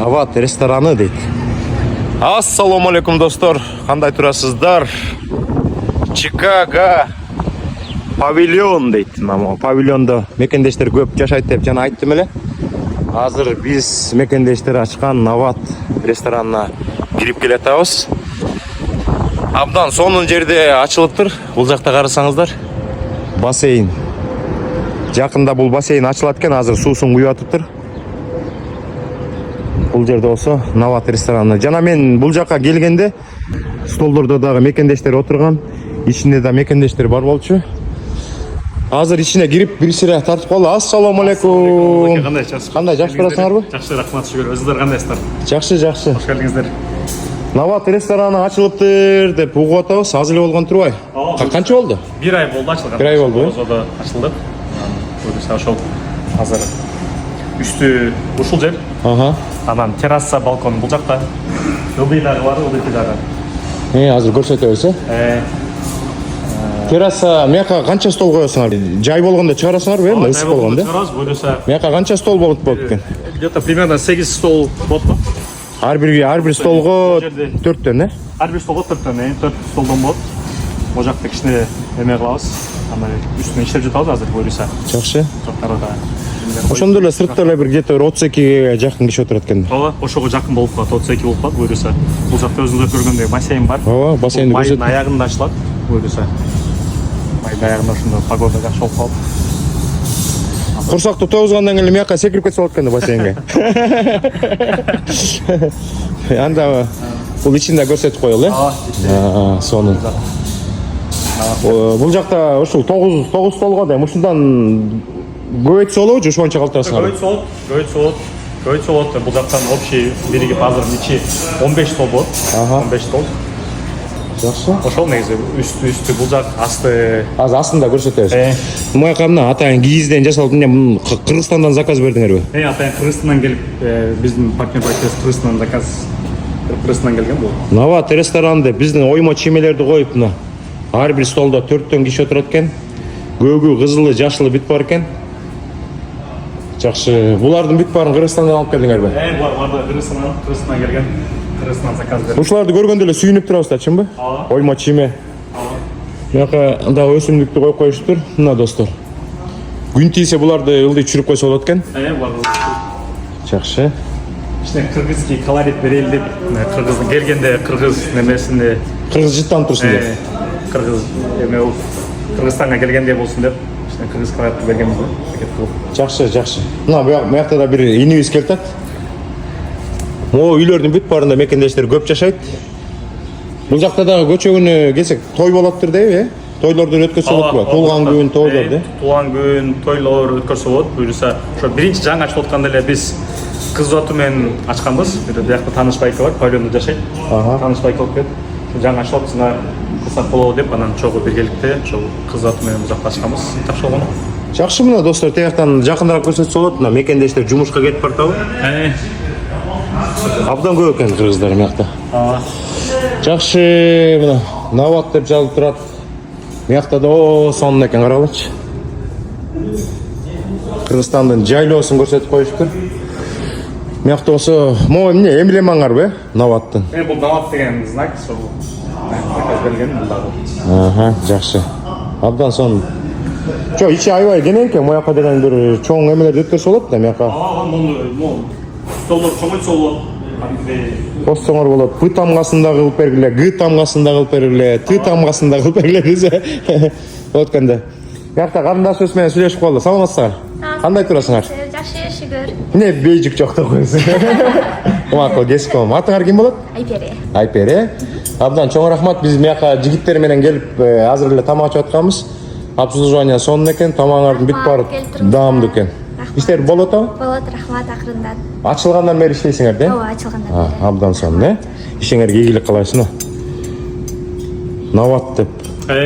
Нават рестораны дейт. Ассаламу алейкум достор, кандай турасыздар? Чикаго павильон дейт. Павильондо мекендештер көп жашайт деп жана айттым эле. Азыр биз мекендештер ачкан Нават ресторанына кирип келатабыз. Абдан сонун жерде ачылыптыр. Бул жакта карасаңыздар, бассейн. Жакында бул бассейн ачылат экен, азыр суусун куюп атыптыр. Бул жерде болсо Нават ресторанына. Жана мен бул жакка келгенде столдордо дагы мекендештер отурган, ичинде да мекендештер бар болчу. Азыр ичине кирип бир сире тартып калды. Ассаламу алейкум. Кандай, жакшы турасыңарбы? Жакшы, рахмат, шүгүр. Өзүңөр кандайсыздар? Жакшы. Кош келдиңиздер. Нават рестораны ачылыптыр деп угуп атабыз. Азыр эле болгон турбай. Канча болду? 1 ай болду ачылган. 1 ай болду. Озодо ачылды. Буюрса ошол азыр үстү ушул жер. Анан терраса, балкон бул жакта. Ылдый дагы бар, ылдый дагы. Азыр көрсөтөбүз, терраса, мияка канча стол коесуңар? Жай болгондо чыгарасыңарбы, эми ысык болгондо? Чыгарабыз, буюрса. Мияка канча стол болот экен? Где-то примерно 8 стол болот. Ар бир столго 4төн, Ар бир столго 4төн, 4 столдон болот. Бул жакта кичине эме кылабыз. Аны үстүнө иштеп жатабыз азыр, буюрса. Жакшы. Ошондо эле сыртта эле бир где-то 32ге жакын киши отурат экен. Ооба, ошого жакын болуп калат, 32 болуп калат, буюрса. Бул жакта өзүңүздөр көргөндөй бассейн бар. Ооба, бассейнди көрсөт. Майдын аягында ачылат, буюрса. Майдын аягында ошондо погода жакшы болуп калат. Курсакты тоозгандан кийин мияка секирип кетсе болот экен бассейнге. Анда бул ичинде көрсөтүп коелу, сонун. Бул жакта ушул 9 столго да ушундан көбөйтсө болобу же ошончо калтырасыңар? Көбөйтсө болот. Бул жактан общий биригип азыр ичи 15 стол болот. 15 стол. Жакшы. Ошол негизи үстү бул жак, асты. Азыр астында көрсөтөбүз. Муяка мына атайын кийизден жасалып, мына Кыргызстандан заказ бердиңерби? Атайын Кыргызстандан келип, биздин партнер байкес Кыргызстандан заказ Кыргызстандан келген бул. Нават ресторан деп биздин оймо чемелерди коюп, мына ар бир столдо 4төн киши отурат экен. Көөгү, кызылы, жашылы бүт бар экен. Жакшы. Булардын бүт баарын Кыргызстандан алып келдиңерби? Булар Кыргызстандан келген. Кыргызстандан заказ берген. Ушуларды көргөндө эле сүйүнүп турабыз да, чынбы? Оймо чеме. Мынака дагы өсүмдүктү коюп коюштур. Мына достор. Күн тийсе буларды ылдый чүрүп койсо болот экен. Булар. Жакшы. Ичине кыргызский колорит берели деп, кыргыздын келгенде кыргыз немесинде, кыргыз жыттанып турсун деп. Кыргыз эме болуп, Кыргызстанга келгенде болсун деп, ичине кыргыз колорит бергенбиз го. Жакшы. Мына буякта да бир инибиз келтат. Могу үйлөрдүн бүт баарында мекендештер көп жашайт. Бул жакта дагы көчө күнү келсек той болоптур дейби, Тойлорду өткөрсө болот. Туулган күн, тойлор де. Туулган күн, тойлор өткөрсө болот. Буюрса, ошо биринчи жаңы ачып атканда эле биз кыз атуу менен ачканбыз. Биякта тааныш байка бар, павильондо жашайт. Тааныш байка болуп кетти. Жаңы ачып атсаңа кылсак болобу деп, анан чогуу биргеликте ошол кыз атуу менен бул жакта ачканбыз. Такшы болгон. Жакшы, мына достор, тияктан жакыныраак көрсөтсө болот. Мына мекендештер жумушка кетип бартабы? Абдан көп экен кыргыздар мыякта. Жакшы, мына Нават деп жазылып турат. Мыякта да сонун экен, карагылачы. Кыргызстандын жайлоосун көрсөтүп коюштур. Мыякта болсо, могу эмне эмблемаңарбы, Наваттын? Бул Нават деген знак, ошол заказ берген бул дагы. Жакшы. Абдан сонун. Жо, ичи аябай кенен экен, мыяка деген бир чоң эмелерди өткөрсө болот да мыяка. Столдор чоңойтсо болот. Костоңор болот. П тамгасында кылып бергиле, Г тамгасында кылып бергиле, Т тамгасында кылып бергиле десе болот экенде. Мыякта карындашыбыз менен сүйлөшүп калды. Саламатсыздар? Кандай турасыңар? Жакшы, шүгүр. Эмне бейжик жок деп коесуз? Макул, кесип. Атыңар ким болот? Айпере. Айпере. Абдан чоң рахмат. Биз мыяка жигиттер менен келип азыр эле тамак ачып атканбыз. Обслуживание сонун экен, тамагыңардын бүт баары даамдуу экен. Иштер болот атабы? Болот, рахмат акырындан. Ачылгандан бери иштейсиңер да? Ооба, ачылгандан бери. Абдан сонун, ишиңерге ийгилик каалайсың. Нават деп.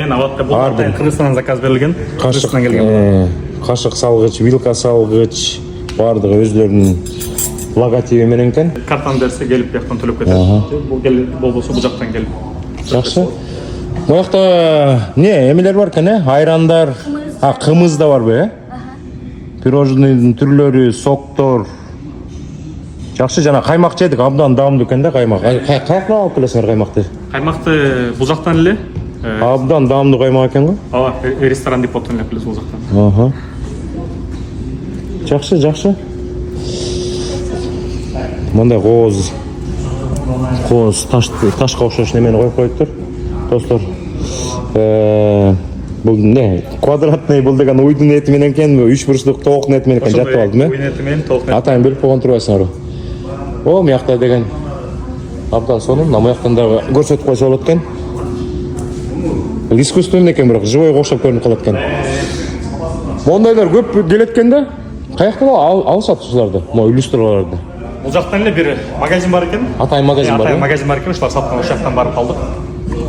Нават деп бул Кыргызстандан заказ берилген. Кыргызстандан келген. Кашык салгыч, вилка салгыч, баардыгы өзлөрүнүн логотиби менен экен. Картаны берсе келип бияктан төлөп кетет. Бул болбосо бул жактан келип. Жакшы. Буякта эмелер бар экен, айрандар, кымыз да барбы, пирожныйдын түрлөрү, соктор. Жакшы, жана каймак жедик, абдан даамдуу экен да каймак. Каяктан алып келесиңер каймакты? Каймакты бул жактан эле. Абдан даамдуу каймак экен го. Ооба, ресторан деп отурган эле бул жактан. Аха. Жакшы, жакшы. Мындай кооз ташка окшош немени коюп коюптур. Достор, бул не? Квадратный бул деген уйдун эти менен экен, 3 бурчтук тооктун эти менен экен, жатып алдым, Уйдун эти менен тооктун. Атайын бөлүп койгон турбайсыңарбы? О, мыякта деген абдан сонун, мына мыяктан дагы көрсөтүп койсо болот экен. Искусственный экен, бирок живой окшоп көрүнүп калат экен. Мондайлар көп келет экен да. Каяктан алышат ушуларды, могу иллюстраторлорду? Бул жактан эле бир магазин бар экен. Атайын магазин бар. Атайын магазин бар экен, ушулар саткан ошол жактан барып калдык.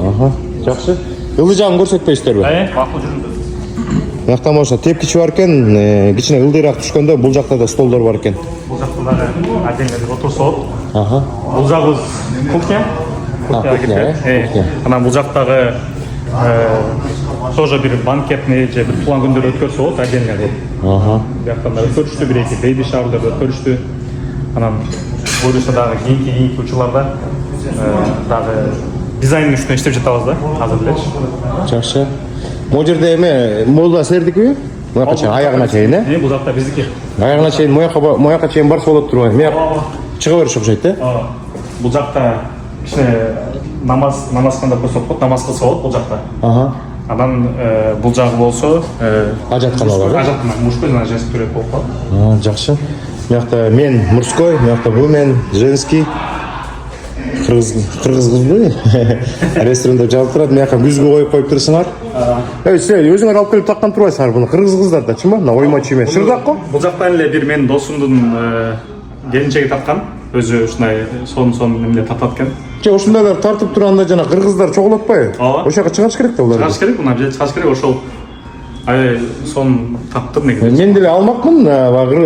Аха, жакшы. Ылдый жагын көрсөтпөйсүздарбы? Макул жүрүңүздөр. Мыяктан болсо тепкичи бар экен, кичине ылдыйраак түшкөндө бул жакта да столдор бар экен. Бул жакта дагы отдельно бир отурса болот. Аха. Бул жагыбыз кухня. Кухня. Анан бул жактагы тоже бир банкетный же бир туулган күндөрдү өткөрсө болот, отдельно болот. Аха. Бияктан да өткөрүштү, бир эки бейби шаверлерди өткөрүштү. Анан буюрса дагы кийинки учурларда дагы дизайн үстүнө иштеп жатабыз да, азыр элечи. Жакшы. Могу жерде эме мода сердикби? Муяка чейин аягына чейин, Бул жакта биздики. Аягына чейин муяка чейин барса болот турбайбы? Муяк чыга бериш окшойт, Бул жакта кичине намаз кандап койсо болот, намаз кылса болот бул жакта. Аха. Анан бул жагы болсо Ажаткана бар. Ажаткана мужской, жана женский туалет болуп калат. Жакшы. Муякта мен мужской, муякта бул мен женский. Кыргыз кызбы? Ресторанда жабып турат, муяка күзгү коюп турсуңар. Сен өзүңөр алып келип таккан турбайсыңар буну? Кыргыз кыздар да чынбы? Мына ойма чүйме. Шырдак го? Бул жактан эле бир менин досумдун келинчеги таткан. Өзү ушундай сон эмне татат экен. Же ушундайлар тартып турганда жана кыргыздар чогулатпайбы? Ооба. Ошо жака чыгаш керек да булар. Чыгаш керек, мына бизде чыгаш керек, ошол сон таптыр негизи. Мен деле алмакмын,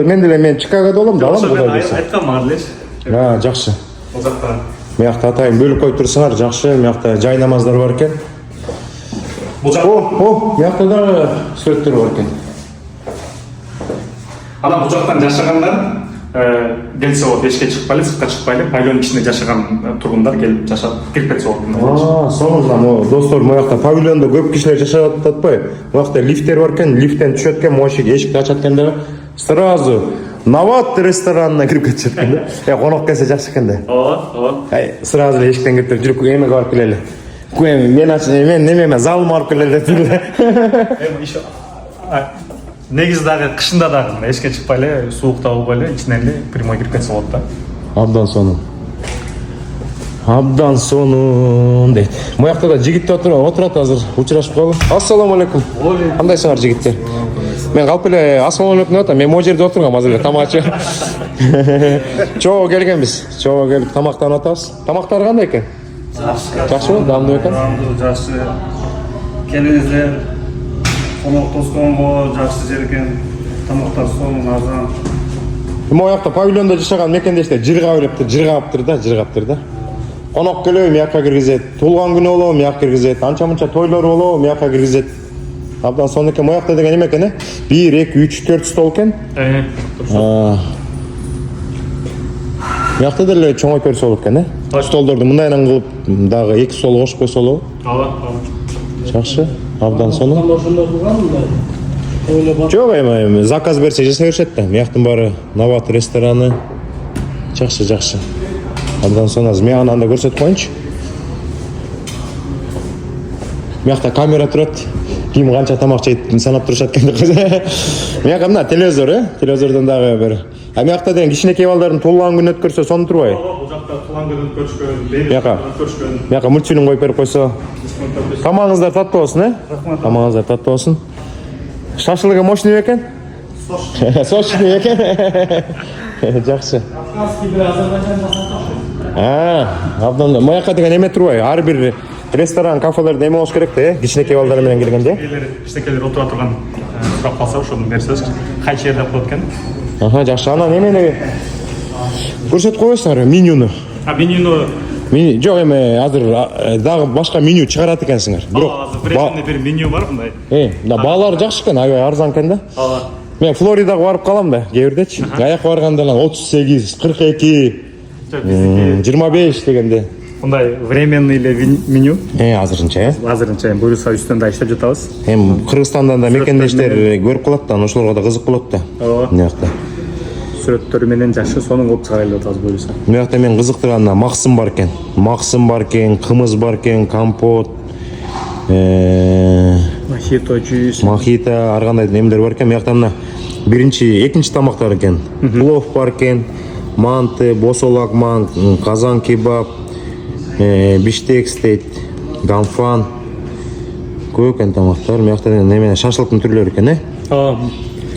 мен деле мен Чикагода болом да, алам Кудай берсе. Айткан мага делечи. Жакшы. Бул жакта Мыякта атайын бөлүп коюп турсуңар, жакшы. Мыякта жай намаздар бар экен. бул жакта Мыякта да сүрөттөр бар экен. анан бул жактан жашагандар келсе болот, эшикке чыкпайлы, сыртка чыкпайлы, павильондун ичинде жашаган тургундар келип жашап кирип кетсе болот. Сонун, достор, мыякта павильондо көп кишилер жашап атпайбы? Мыякта лифттер бар экен, лифттен түшөт экен, могу эшикти ачат экен да. Сразу Нават ресторанына кирип кетишет экен да. Конок келсе жакшы экен да. Ооба. Сразу эле эшиктен кирип жүрүп эмеге барып келели. Мен немеме залыма барып келели деп. Негизи дагы кышында дагы эшикке чыкпайлы, суукта болбойлу, ичинен эле прямой кирип кетсе болот да. Абдан сонун. Абдан сонун дейт. Мыякта да жигиттер отурат азыр, учурашып калды. Ассаламу алейкум. Кандайсыңар жигиттер? Мен калп эле ассаламу алейкум деп атам. Мен могу жерде отургам азыр эле тамакчы. Чоо келгенбиз. Чоо келип тамактанып атабыз. Тамактар кандай экен? Жакшыбы? Даамдуу экен? Жакшы. Келиңиздер. Конок тосконго жакшы жер экен. Тамактар сонун, арзан. Могу жакта павильондо жашаган мекендештер жыргаптыр да. Конок келеби, мыякка киргизет. Туулган күнү болобу, мыякка киргизет. Анча мынча тойлор болобу, мыякка киргизет. Абдан сонун экен. Могу жакта деген эме экен, 1, 2, 3, 4 стол экен. Мыякта деле чоңойтуп берсе болот экен, Столдорду мындайынан кылып дагы 2 стол кошуп койсо болобу? Ооба. Жакшы. Абдан сонун. Жок, эми заказ берсе жасай беришет да. Мыяктын баары Нават рестораны. Жакшы. Абдан сонун. Мен анда көрсөтүп коеюнчу. Мыякта камера турат. Ким канча тамак жейт санап турушат экен. Мыякта мына телевизор, телевизордон дагы бир. Мыякта деген кичинекей балдардын туулган күнү өткөрсө сону турбайбы? Бул жакта туулган күнү өткөрүшкөн, бейби өткөрүшкөн. Мыяка мультфильм коюп берип койсо. Тамагыңыздар таттуу болсун, Тамагыңыздар таттуу болсун. Шашлыгы мощный экен? Сочный экен. Жакшы. Абдан мыяка деген эме турбайбы? Ар бир ресторан, кафелерде эме болуш керек да, кичинекей балдар менен келгенде. Кичинекейлер отура турган сурап калса, ошону берсеңиз, кайчы жерде коет экен. Жакшы. Анан эмени көрсөтүп койсуңар менюну. Менюну Жок, эми азыр дагы башка меню чыгарат экенсиңер. бирок бир меню бар мындай. Да баалары жакшы экен, аябай арзан экен да. Мен Флоридаға барып қалам да, кейбірдечи. Аяққа барғанда 38, 42, 25 дегенде. Мындай временный эле меню. Азырынча, Азырынча буюрса үстүндө иштеп жатабыз. Кыргызстандан да мекендештер көрүп калат да, ошолорго да кызык болот да. Ооба. Мынакта. Сүрөттөрү менен жакшы сонун кылып чыгарайлы атабыз буюрса. Мынакта мен кызыктырган максым бар экен. Максым бар экен, кымыз бар экен, компот, Мохито, жуйс. мохито, ар кандай немелер бар экен. Мынакта мына биринчи, экинчи тамактар экен. Плов бар экен, манты, босолак ман, казан кебаб, биштекс дейт, ганфан. Көп экен тамактар. Мынакта неме шашлыктын түрлөрү экен,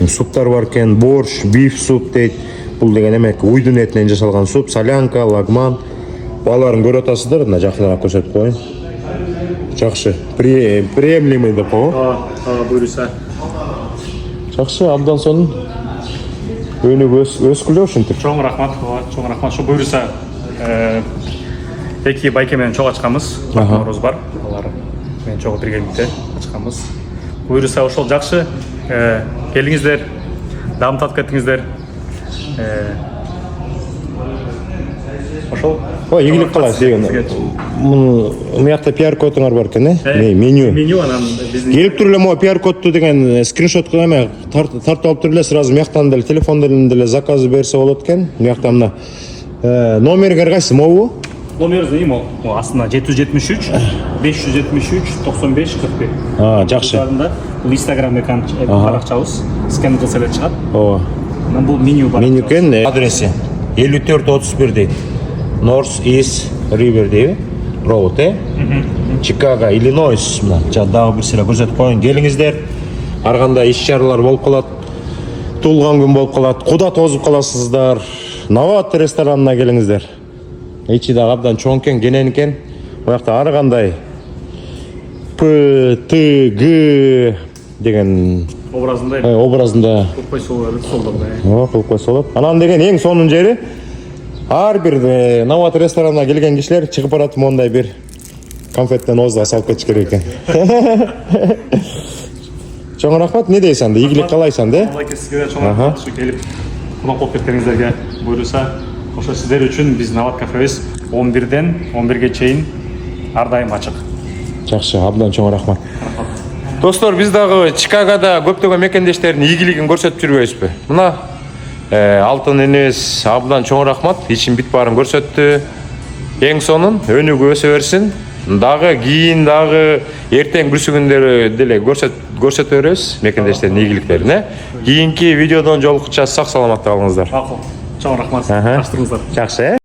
суптар бар экен, борщ, биф суп дейт. Бул деген эме уйдун этинен жасалган суп, солянка, лагман. Баларын көрүп атасыздар, мына жакыныраак көрсөтүп коеюн. Жакшы, приемлемый деп коебу. Буюрса. Жакшы, абдан сонун. Өнүгүп өскүлө ушинтип. Чоң рахмат, чоң рахмат. Ошо буюрса эки байке менен чогуу ачканбыз. Нороз бар. Алар менен чогуу биргеликте ачканбыз. Буюрса ошол жакшы. Келиңиздер, дамытып кетиңиздер. Ошол. Ой, ийгилик кылайсыз деген. Муну мыякта PR кодуңар бар экен, меню. Меню анан биздин Келип туруп эле могу PR кодду деген скриншот эме тартып алып туруп эле сразу мыяктан деле телефондон деле заказ берсе болот экен. Мыякта мына номергер кайсы могу? номер знаймо. Астында 773 573 95 41. Жакшы. Бул Instagram баракчабыз. Скан кылса эле чыгат. Ооба. Анан бул меню бар. Меню экен, адреси 5431 дейт. North East River дейби? Road, Чикаго, Иллинойс. Мына дагы бир сыйра көрсөтүп коеюн. Келиңиздер. Ар кандай иш-чаралар болуп калат. Туулган күн болуп калат. Куда тозуп каласыздар. Нават ресторанына келиңиздер. Ичи да абдан чоң экен, кенен экен. Буякта ар кандай П, Т, Г деген образында кылып койсо болот. кылып койсо болот. Анан деген эң сонун жери ар бир Нават ресторанына келген кишилер чыгып барат мондай бир конфеттен ооздуга салып кетиш керек экен. Чоң рахмат, не дейсиң анда? Ийгилик каалайсың да? Алайке сизге чоң рахмат ушу келип конок болуп кеткениңиздерге. Буюрса ошо сиздер үчүн биз Нават кафебиз 11ден 11ге чейин ар дайым ачык. Жакшы, абдан чоң рахмат. Достор, биз дагы Чикагода көптөгөн мекендештердин ийгилигин көрсөтүп жүрбөйбүзбү? Мына алтын энебиз абдан чоң рахмат. Ичин бит баарын көрсөттү. Эң сонун өнүгүп өсө берсин. Дагы кийин дагы эртең бүрсү күндөрү деле көрсөтө беребиз мекендештердин ийгиликтерин. Кийинки видеодон жолуккуча сак саламатта калыңыздар. Чоң рахмат. Жакшы.